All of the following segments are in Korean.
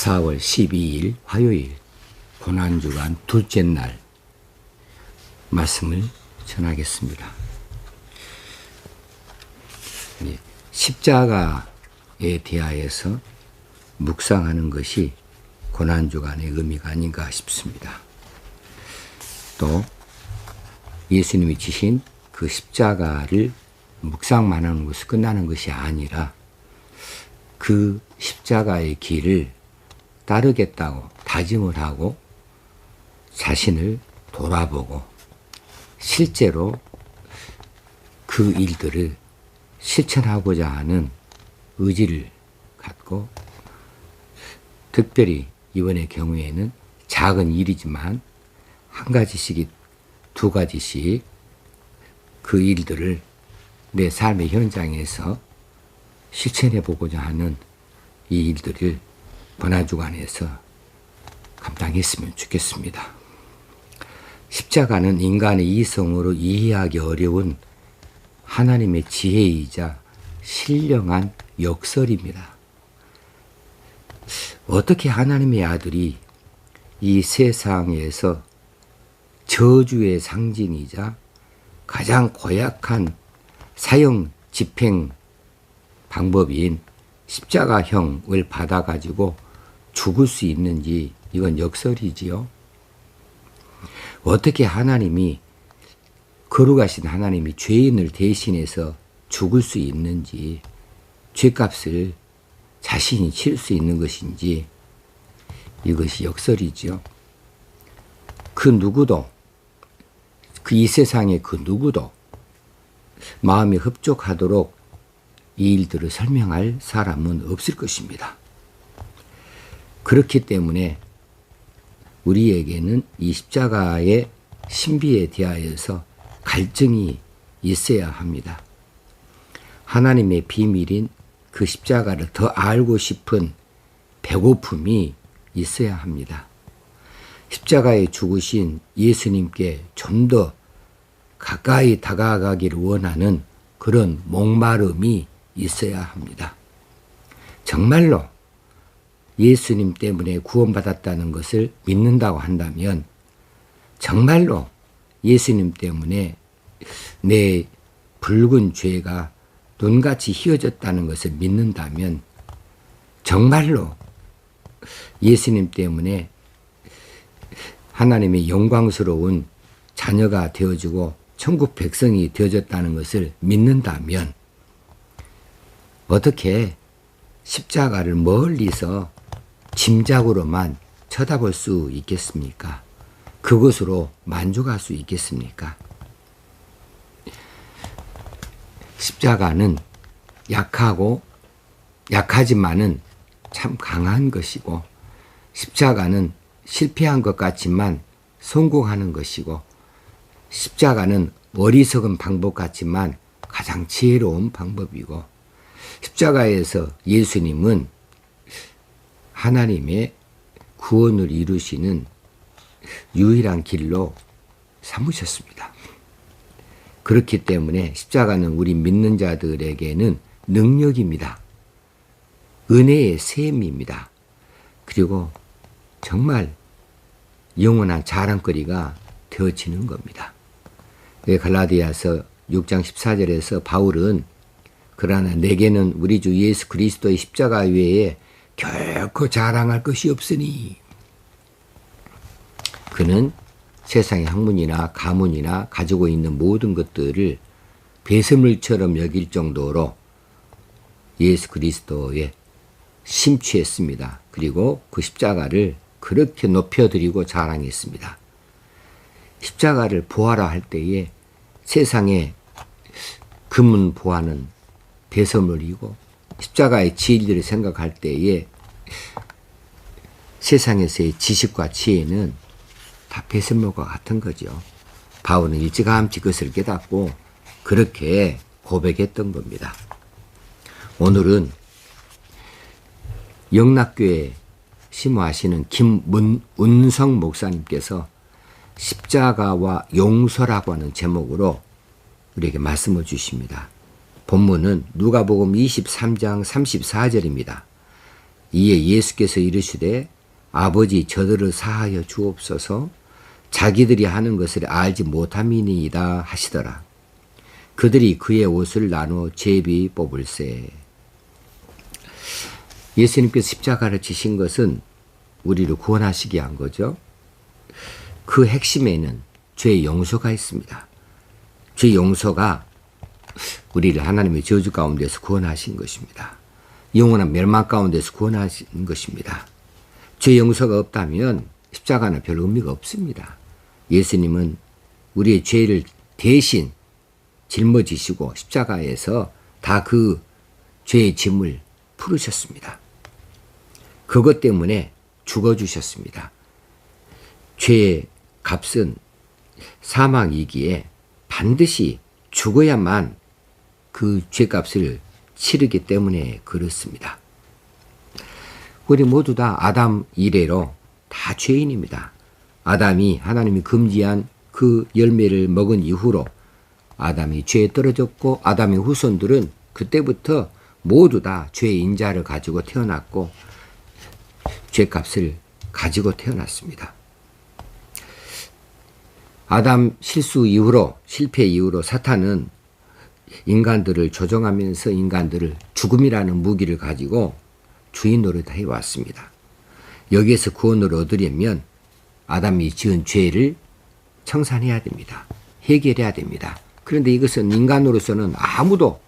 4월 12일 화요일 고난주간 둘째 날 말씀을 전하겠습니다. 십자가에 대하여서 묵상하는 것이 고난주간의 의미가 아닌가 싶습니다. 또 예수님이 지신 그 십자가를 묵상만 하는 것이 끝나는 것이 아니라 그 십자가의 길을 따르겠다고 다짐을 하고 자신을 돌아보고 실제로 그 일들을 실천하고자 하는 의지를 갖고 특별히 이번의 경우에는 작은 일이지만 한 가지씩 두 가지씩 그 일들을 내 삶의 현장에서 실천해 보고자 하는 이 일들을 고난주간에서 감당했으면 좋겠습니다. 십자가는 인간의 이성으로 이해하기 어려운 하나님의 지혜이자 신령한 역설입니다. 어떻게 하나님의 아들이 이 세상에서 저주의 상징이자 가장 고약한 사형 집행 방법인 십자가형을 받아가지고 죽을 수 있는지 이건 역설이지요. 어떻게 하나님이 거룩하신 하나님이 죄인을 대신해서 죽을 수 있는지 죄값을 자신이 치를 수 있는 것인지 이것이 역설이지요. 그 누구도 이 세상의 그 누구도 마음이 흡족하도록 이 일들을 설명할 사람은 없을 것입니다. 그렇기 때문에 우리에게는 이 십자가의 신비에 대하여서 갈증이 있어야 합니다. 하나님의 비밀인 그 십자가를 더 알고 싶은 배고픔이 있어야 합니다. 십자가에 죽으신 예수님께 좀 더 가까이 다가가기를 원하는 그런 목마름이 있어야 합니다. 정말로 예수님 때문에 구원받았다는 것을 믿는다고 한다면, 정말로 예수님 때문에 내 붉은 죄가 눈같이 희어졌다는 것을 믿는다면, 정말로 예수님 때문에 하나님의 영광스러운 자녀가 되어지고 천국 백성이 되어졌다는 것을 믿는다면 어떻게 십자가를 멀리서 짐작으로만 쳐다볼 수 있겠습니까? 그것으로 만족할 수 있겠습니까? 십자가는 약하지만은 참 강한 것이고, 십자가는 실패한 것 같지만 성공하는 것이고, 십자가는 어리석은 방법 같지만 가장 지혜로운 방법이고, 십자가에서 예수님은 하나님의 구원을 이루시는 유일한 길로 삼으셨습니다. 그렇기 때문에 십자가는 우리 믿는 자들에게는 능력입니다. 은혜의 셈입니다. 그리고 정말 영원한 자랑거리가 되어지는 겁니다. 갈라디아서 6장 14절에서 바울은 그러나 내게는 우리 주 예수 그리스도의 십자가 외에 결코 자랑할 것이 없으니, 그는 세상의 학문이나 가문이나 가지고 있는 모든 것들을 배설물처럼 여길 정도로 예수 그리스도에 심취했습니다. 그리고 그 십자가를 그렇게 높여드리고 자랑했습니다. 십자가를 보아라 할 때에 세상의 금은 보아는 배설물이고, 십자가의 진리를 생각할 때에 세상에서의 지식과 지혜는 다 배설물과 같은 거죠. 바울은 일찌감치 그것을 깨닫고 그렇게 고백했던 겁니다. 오늘은 영락교회 심호하시는 김은성 목사님께서 십자가와 용서라고 하는 제목으로 우리에게 말씀을 주십니다. 본문은 누가복음 23장 34절입니다. 이에 예수께서 이르시되 아버지 저들을 사하여 주옵소서 자기들이 하는 것을 알지 못함이니이다 하시더라. 그들이 그의 옷을 나누어 제비 뽑을세. 예수님께서 십자가를 지신 것은 우리를 구원하시게 한 거죠. 그 핵심에는 죄의 용서가 있습니다. 죄의 용서가 우리를 하나님의 저주 가운데서 구원하신 것입니다. 영원한 멸망 가운데서 구원하신 것입니다. 죄의 용서가 없다면 십자가는 별 의미가 없습니다. 예수님은 우리의 죄를 대신 짊어지시고 십자가에서 다 그 죄의 짐을 풀으셨습니다. 그것 때문에 죽어주셨습니다. 죄의 값은 사망이기에 반드시 죽어야만 그 죄값을 치르기 때문에 그렇습니다. 우리 모두 다 아담 이래로 다 죄인입니다. 아담이 하나님이 금지한 그 열매를 먹은 이후로 아담이 죄에 떨어졌고 아담의 후손들은 그때부터 모두 다 죄의 인자를 가지고 태어났고 죄값을 가지고 태어났습니다. 아담 실수 이후로 실패 이후로 사탄은 인간들을 조종하면서 인간들을 죽음이라는 무기를 가지고 주인 노릇해 왔습니다. 여기에서 구원을 얻으려면 아담이 지은 죄를 청산해야 됩니다. 해결해야 됩니다. 그런데 이것은 인간으로서는 아무도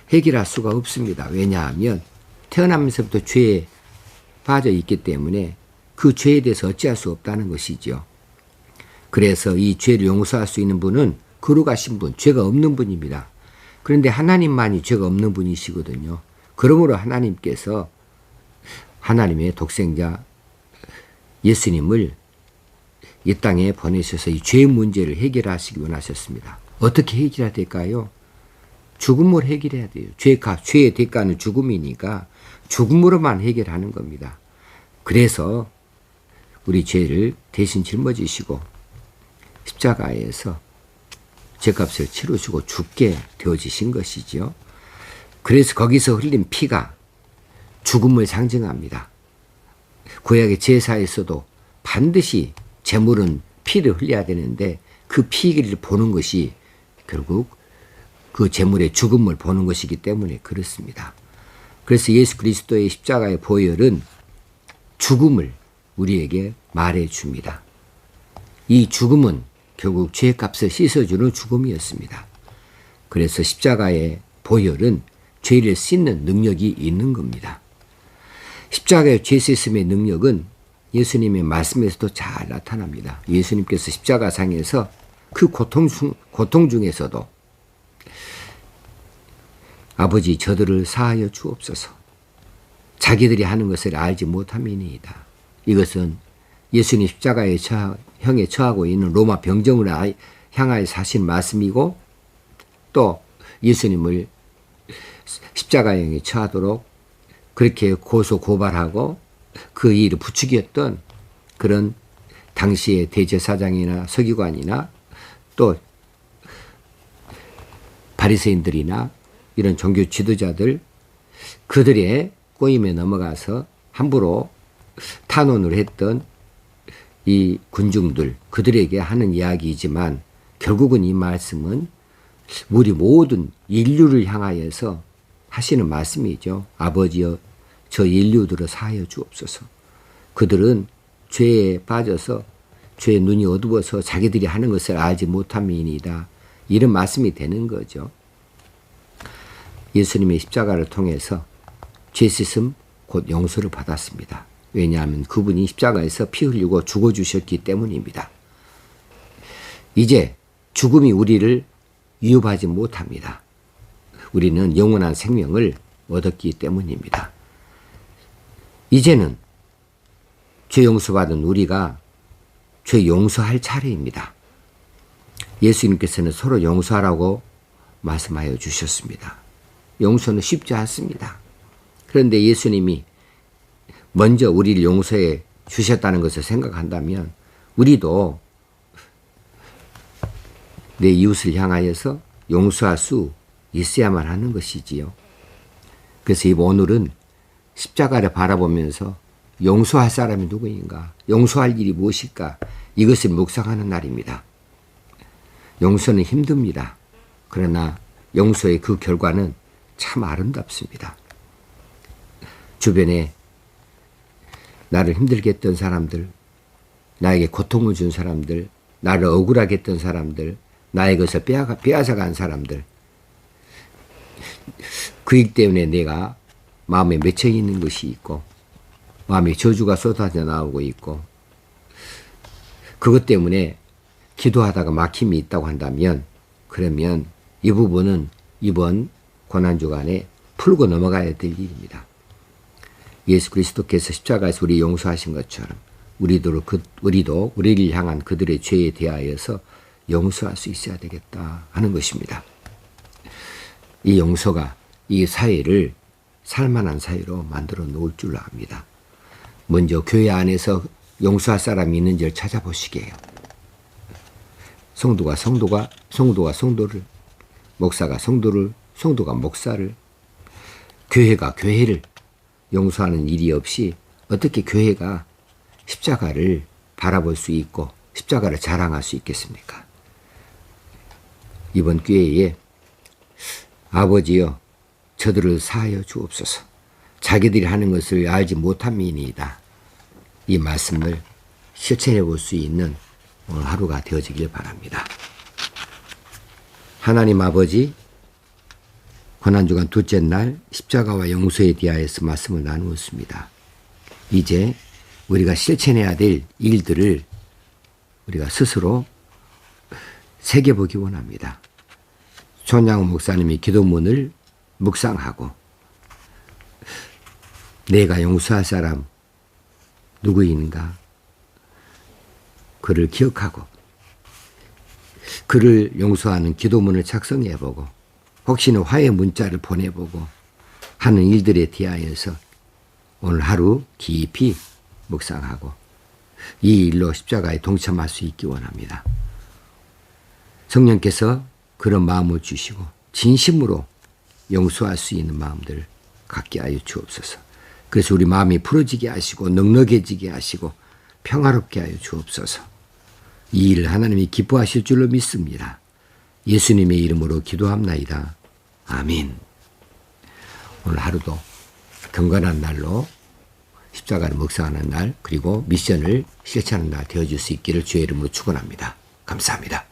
해결할 수가 없습니다. 왜냐하면 태어나면서부터 죄에 빠져 있기 때문에 그 죄에 대해서 어찌할 수 없다는 것이죠. 그래서 이 죄를 용서할 수 있는 분은 거룩하신 분, 죄가 없는 분입니다. 그런데 하나님만이 죄가 없는 분이시거든요. 그러므로 하나님께서 하나님의 독생자 예수님을 이 땅에 보내셔서 이 죄의 문제를 해결하시기 원하셨습니다. 어떻게 해결해야 될까요? 죽음으로 해결해야 돼요. 죄의 대가는 죽음이니까 죽음으로만 해결하는 겁니다. 그래서 우리 죄를 대신 짊어지시고 십자가에서 죄값을 치르시고 죽게 되어지신 것이죠. 그래서 거기서 흘린 피가 죽음을 상징합니다. 구약의 제사에서도 반드시 제물은 피를 흘려야 되는데 그 피를 보는 것이 결국 그 제물의 죽음을 보는 것이기 때문에 그렇습니다. 그래서 예수 그리스도의 십자가의 보혈은 죽음을 우리에게 말해 줍니다. 이 죽음은 결국 죄값을 씻어주는 죽음이었습니다. 그래서 십자가의 보혈은 죄를 씻는 능력이 있는 겁니다. 십자가의 죄 씻음의 능력은 예수님의 말씀에서도 잘 나타납니다. 예수님께서 십자가상에서 그 고통 중에서도 아버지 저들을 사하여 주옵소서 자기들이 하는 것을 알지 못함이니이다. 이것은 예수님 십자가의 형에 처하고 있는 로마 병정을 향하여 하신 말씀이고 또 예수님을 십자가형에 처하도록 그렇게 고소고발하고 그 일을 부추겼던 그런 당시의 대제사장이나 서기관이나 또 바리새인들이나 이런 종교 지도자들 그들의 꼬임에 넘어가서 함부로 탄원을 했던 이 군중들 그들에게 하는 이야기이지만 결국은 이 말씀은 우리 모든 인류를 향하여서 하시는 말씀이죠. 아버지여 저 인류들을 사하여 주옵소서. 그들은 죄에 빠져서 죄의 눈이 어두워서 자기들이 하는 것을 알지 못함이니이다. 이런 말씀이 되는 거죠. 예수님의 십자가를 통해서 죄 씻음 곧 용서를 받았습니다. 왜냐하면 그분이 십자가에서 피 흘리고 죽어주셨기 때문입니다. 이제 죽음이 우리를 위협하지 못합니다. 우리는 영원한 생명을 얻었기 때문입니다. 이제는 죄 용서받은 우리가 죄 용서할 차례입니다. 예수님께서는 서로 용서하라고 말씀하여 주셨습니다. 용서는 쉽지 않습니다. 그런데 예수님이 먼저 우리를 용서해 주셨다는 것을 생각한다면 우리도 내 이웃을 향하여서 용서할 수 있어야만 하는 것이지요. 그래서 오늘은 십자가를 바라보면서 용서할 사람이 누구인가? 용서할 일이 무엇일까? 이것을 묵상하는 날입니다. 용서는 힘듭니다. 그러나 용서의 그 결과는 참 아름답습니다. 주변에 나를 힘들게 했던 사람들, 나에게 고통을 준 사람들, 나를 억울하게 했던 사람들, 나의 것을 빼앗아간 사람들, 그 일 때문에 내가 마음에 맺혀 있는 것이 있고 마음에 저주가 쏟아져 나오고 있고 그것 때문에 기도하다가 막힘이 있다고 한다면 그러면 이 부분은 이번 고난주간에 풀고 넘어가야 될 일입니다. 예수 그리스도께서 십자가에서 우리 용서하신 것처럼 우리도 우리를 향한 그들의 죄에 대하여서 용서할 수 있어야 되겠다 하는 것입니다. 이 용서가 이 사회를 살만한 사회로 만들어 놓을 줄 압니다. 먼저 교회 안에서 용서할 사람이 있는지를 찾아보시게 해요. 성도가 성도를, 목사가 성도를, 성도가 목사를, 교회가 교회를 용서하는 일이 없이 어떻게 교회가 십자가를 바라볼 수 있고 십자가를 자랑할 수 있겠습니까? 이번 기회에 아버지여 저들을 사하여 주옵소서. 자기들이 하는 것을 알지 못함이니이다. 이 말씀을 실천해 볼 수 있는 오늘 하루가 되어지길 바랍니다. 하나님 아버지, 고난주간 둘째 날 십자가와 용서에 대하여서 말씀을 나누었습니다. 이제 우리가 실천해야 될 일들을 우리가 스스로 새겨보기 원합니다. 손양호 목사님이 기도문을 묵상하고 내가 용서할 사람 누구인가 그를 기억하고 그를 용서하는 기도문을 작성해보고 혹시나 화해 문자를 보내보고 하는 일들에 대하여서 오늘 하루 깊이 묵상하고 이 일로 십자가에 동참할 수 있기 원합니다. 성령께서 그런 마음을 주시고 진심으로 용서할 수 있는 마음들을 갖게 하여 주옵소서. 그래서 우리 마음이 풀어지게 하시고 넉넉해지게 하시고 평화롭게 하여 주옵소서. 이 일을 하나님이 기뻐하실 줄로 믿습니다. 예수님의 이름으로 기도합나이다. 아멘. 오늘 하루도 경건한 날로 십자가를 묵상하는 날 그리고 미션을 실천하는 날 되어줄 수 있기를 주의 이름으로 축원합니다. 감사합니다.